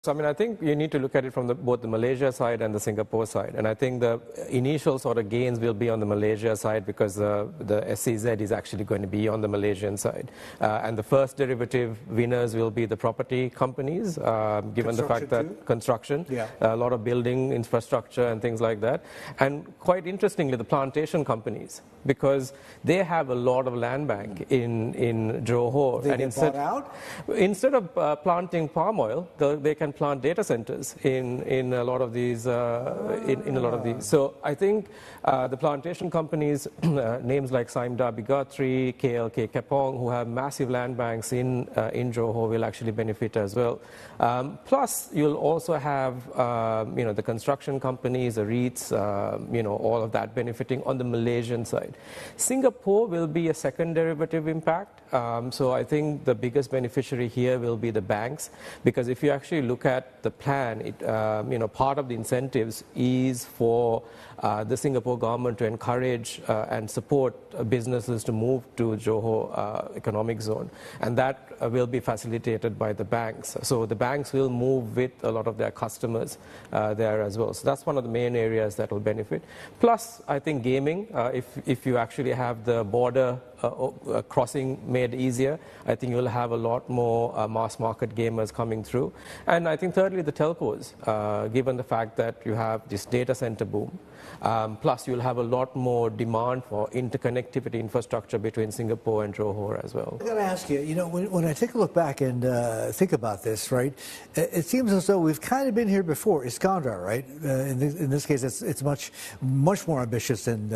So, I mean, I think you need to look at it from both the Malaysia side and the Singapore side. And I think the initial sort of gains will be on the Malaysia side because the SEZ is actually going to be on the Malaysian side. And the first derivative winners will be the property companies, given the fact that construction, a lot of building infrastructure and things like that. And quite interestingly, the plantation companies, because they have a lot of land bank in Johor. They get bought out? Instead of planting palm oil, they can plant data centers in a lot of these. So I think the plantation companies, names like Saimda Bigatri, KLK Kepong, who have massive land banks in Johor, will actually benefit as well. Plus, you'll also have the construction companies, the REITs, all of that benefiting on the Malaysian side. Singapore will be a second derivative impact. So I think the biggest beneficiary here will be the banks, because if you actually look at the plan, part of the incentives is for the Singapore government to encourage and support businesses to move to Johor economic zone, and that will be facilitated by the banks. So the banks will move with a lot of their customers there as well. So that's one of the main areas that will benefit. Plus, I think gaming, if you actually have the border crossing made easier, I think you'll have a lot more mass market gamers coming through. And I think thirdly, the telcos, given the fact that you have this data center boom, plus you'll have a lot more demand for interconnectivity infrastructure between Singapore and Johor as well. I got to ask you, when I take a look back and think about this, right, it seems as though we've kind of been here before. Iskandar, right? In this case, it's much more ambitious and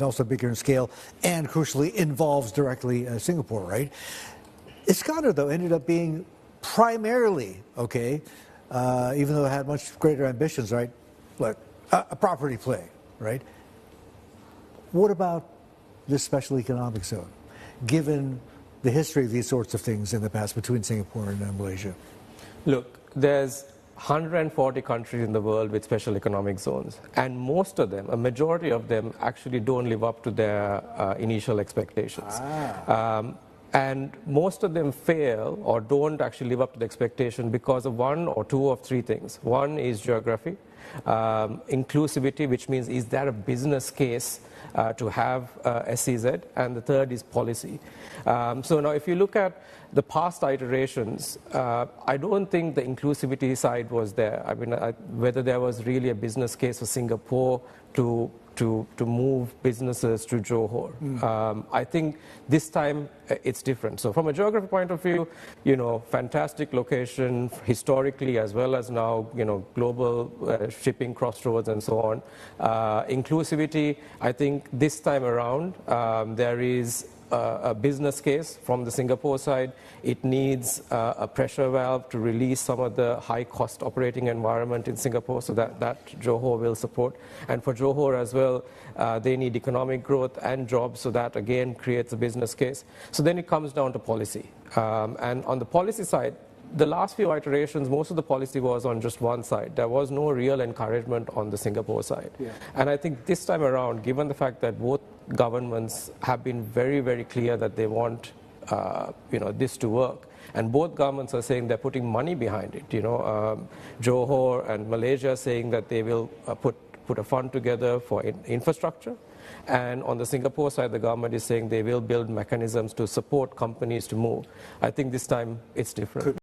also bigger in scale, and crucially involves directly Singapore, right? Iskandar, though, ended up being primarily, even though it had much greater ambitions, right? Look, a property play, right? What about this special economic zone, given the history of these sorts of things in the past between Singapore and Malaysia? Look, there's 140 countries in the world with special economic zones, and most of them, a majority of them, actually don't live up to their initial expectations. And most of them fail or don't actually live up to the expectation because of one or two of three things. One is geography, inclusivity, which means is there a business case to have SEZ, and the third is policy. So now if you look at the past iterations, I don't think the inclusivity side was there. I mean, whether there was really a business case for Singapore to move businesses to Johor. I think this time it's different. So from a geography point of view, fantastic location historically as well as now, global shipping crossroads and so on. Inclusivity, I think this time around, there is a business case from the Singapore side. It needs a pressure valve to release some of the high-cost operating environment in Singapore, so that Johor will support. And for Johor as well, they need economic growth and jobs, so that again creates a business case. So then it comes down to policy. And on the policy side, the last few iterations, most of the policy was on just one side. There was no real encouragement on the Singapore side. And I think this time around, given the fact that both governments have been very, very clear that they want this to work, and both governments are saying they're putting money behind it. Johor and Malaysia saying that they will put a fund together for infrastructure. And on the Singapore side, the government is saying they will build mechanisms to support companies to move. I think this time it's different.